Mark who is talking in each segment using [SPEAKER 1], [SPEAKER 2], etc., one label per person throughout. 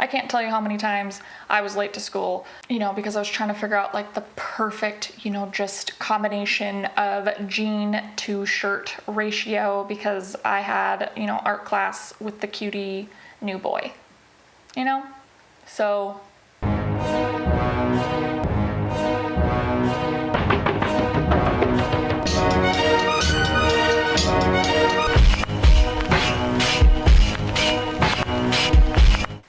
[SPEAKER 1] I can't tell you how many times I was late to school, because I was trying to figure out like the perfect, just combination of jean to shirt ratio because I had, art class with the cutie new boy, So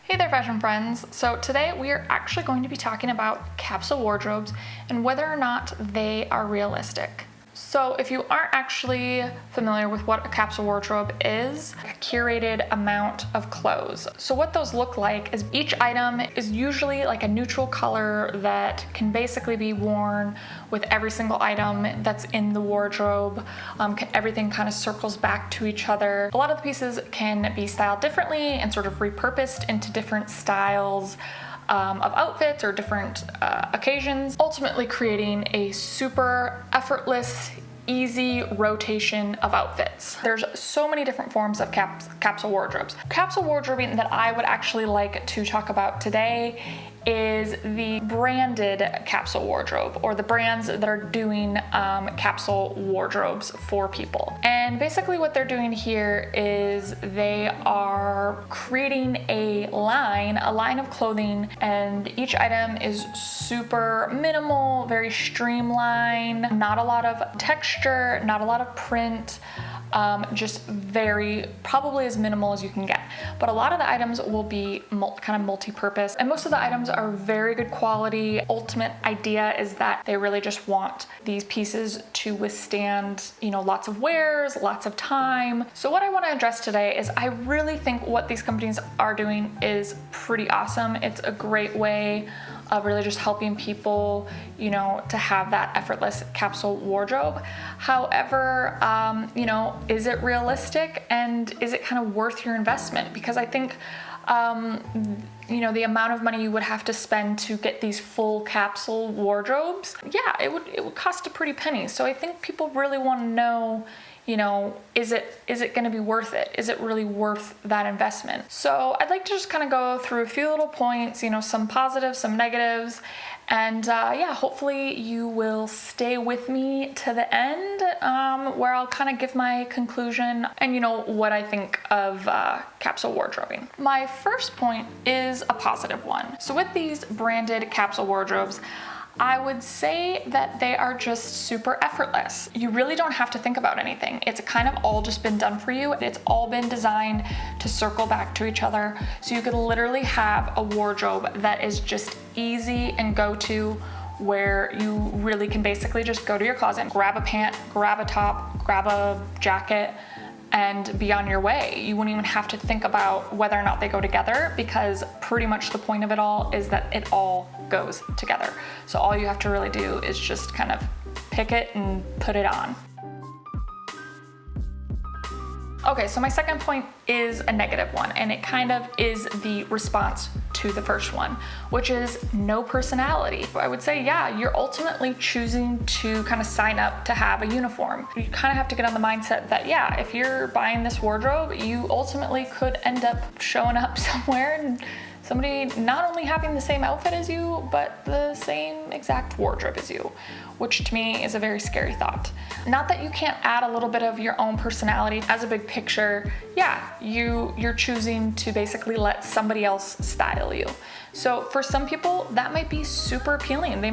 [SPEAKER 1] hey there, fashion friends. So today we are actually going to be talking about capsule wardrobes and whether or not they are realistic. So if you aren't actually familiar with what a capsule wardrobe is, a curated amount of clothes. So what those look like is each item is usually like a neutral color that can basically be worn with every single item that's in the wardrobe. Everything kind of circles back to each other. A lot of the pieces can be styled differently and sort of repurposed into different styles of outfits or different occasions, ultimately creating a super effortless, easy rotation of outfits. There's so many different forms of capsule wardrobes. Capsule wardrobing that I would actually like to talk about today is the branded capsule wardrobe, or the brands that are doing capsule wardrobes for people. And basically what they're doing here is they are creating a line of clothing, and each item is super minimal, very streamlined, not a lot of texture, not a lot of print, just probably as minimal as you can get. But a lot of the items will be kind of multi-purpose, and most of the items are very good quality. Ultimate idea is that they really just want these pieces to withstand, lots of wears, lots of time. So what I want to address today is I really think what these companies are doing is pretty awesome. It's a great way of really just helping people, to have that effortless capsule wardrobe. However, is it realistic, and is it kind of worth your investment? Because I think, the amount of money you would have to spend to get these full capsule wardrobes, it would cost a pretty penny. So I think people really want to know, is it going to be worth it? Is it really worth that investment? So I'd like to just kind of go through a few little points, some positives, some negatives, and hopefully you will stay with me to the end, where I'll kind of give my conclusion and what I think of capsule wardrobing. My first point is a positive one. So with these branded capsule wardrobes, I would say that they are just super effortless. You really don't have to think about anything. It's kind of all just been done for you. It's all been designed to circle back to each other. So you could literally have a wardrobe that is just easy and go to, where you really can basically just go to your closet, grab a pant, grab a top, grab a jacket, and be on your way. You wouldn't even have to think about whether or not they go together, because pretty much the point of it all is that it all goes together. So all you have to really do is just kind of pick it and put it on. Okay, so my second point is a negative one, and it kind of is the response to the first one, which is no personality. I would say, you're ultimately choosing to kind of sign up to have a uniform. You kind of have to get on the mindset that, if you're buying this wardrobe, you ultimately could end up showing up somewhere and somebody not only having the same outfit as you, but the same exact wardrobe as you, which to me is a very scary thought. Not that you can't add a little bit of your own personality as a big picture. You're choosing to basically let somebody else style you. So for some people, that might be super appealing. They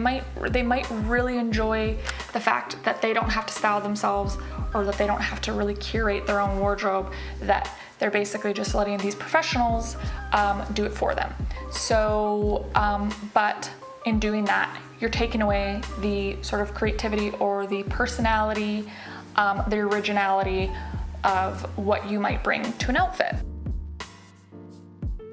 [SPEAKER 1] might really enjoy the fact that they don't have to style themselves, or that they don't have to really curate their own wardrobe, that they're basically just letting these professionals do it for them. So, but in doing that, you're taking away the sort of creativity or the personality, the originality of what you might bring to an outfit.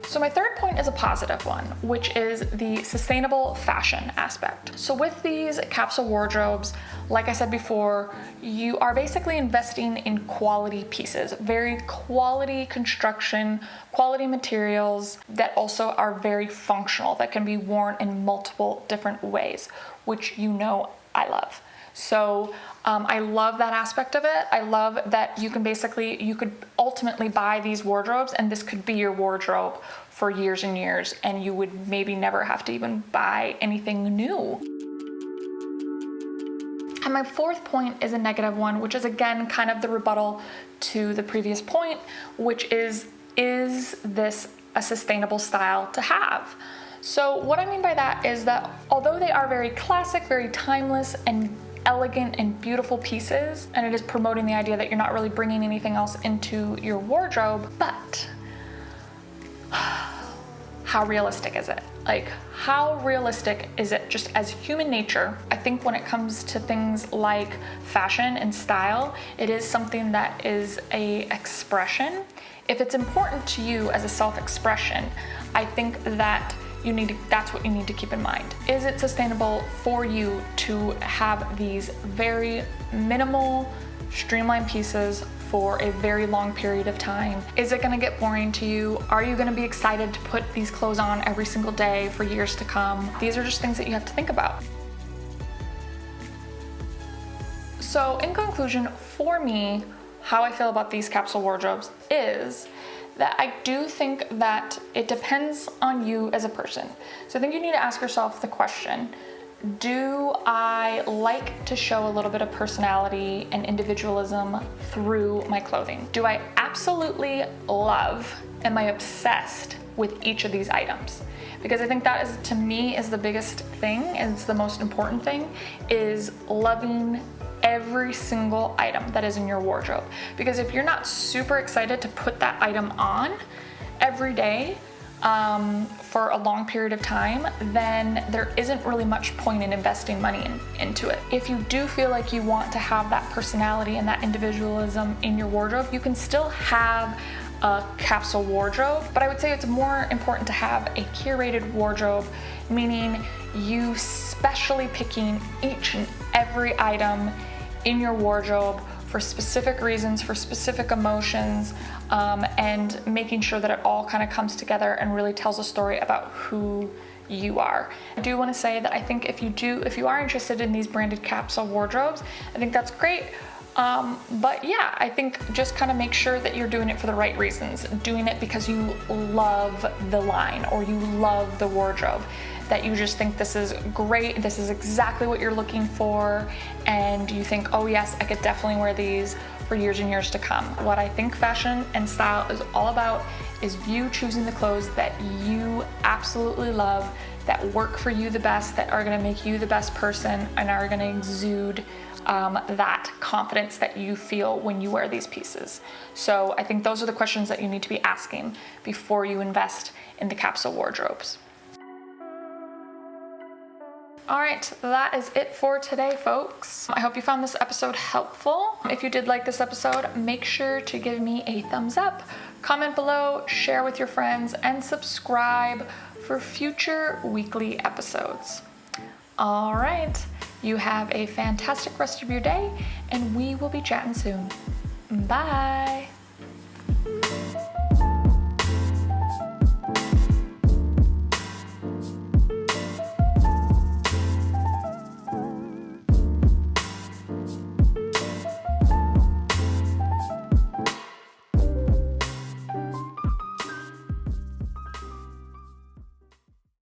[SPEAKER 1] So my third point is a positive one, which is the sustainable fashion aspect. So with these capsule wardrobes, like I said before, you are basically investing in quality pieces, very quality construction, quality materials that also are very functional, that can be worn in multiple different ways, which I love. So I love that aspect of it. I love that you could ultimately buy these wardrobes, and this could be your wardrobe for years and years, and you would maybe never have to even buy anything new. And my fourth point is a negative one, which is again kind of the rebuttal to the previous point, which is this a sustainable style to have? So what I mean by that is that although they are very classic, very timeless, and elegant and beautiful pieces, and it is promoting the idea that you're not really bringing anything else into your wardrobe, but how realistic is it? Like, how realistic is it just as human nature? I think when it comes to things like fashion and style, it is something that is a expression. If it's important to you as a self-expression, I think that that's what you need to keep in mind. Is it sustainable for you to have these very minimal, streamlined pieces for a very long period of time? Is it gonna get boring to you? Are you gonna be excited to put these clothes on every single day for years to come? These are just things that you have to think about. So in conclusion, for me, how I feel about these capsule wardrobes is that I do think that it depends on you as a person. So I think you need to ask yourself the question, do I like to show a little bit of personality and individualism through my clothing? Do I absolutely love, am I obsessed with each of these items? Because I think that is, to me, is the biggest thing, it's the most important thing, is loving every single item that is in your wardrobe. Because if you're not super excited to put that item on every day for a long period of time, then there isn't really much point in investing money into it. If you do feel like you want to have that personality and that individualism in your wardrobe, you can still have a capsule wardrobe, but I would say it's more important to have a curated wardrobe, meaning you specially picking each and every item in your wardrobe for specific reasons, for specific emotions, and making sure that it all kind of comes together and really tells a story about who you are. I do want to say that I think if you are interested in these branded capsule wardrobes, I think that's great. But yeah, I think just kind of make sure that you're doing it for the right reasons. Doing it because you love the line or you love the wardrobe. That you just think this is great, this is exactly what you're looking for, and you think, oh yes, I could definitely wear these for years and years to come. What I think fashion and style is all about is you choosing the clothes that you absolutely love, that work for you the best, that are gonna make you the best person, and are gonna exude that confidence that you feel when you wear these pieces. So I think those are the questions that you need to be asking before you invest in the capsule wardrobes. All right, that is it for today, folks. I hope you found this episode helpful. If you did like this episode, make sure to give me a thumbs up, comment below, share with your friends, and subscribe for future weekly episodes. All right, you have a fantastic rest of your day, and we will be chatting soon. Bye.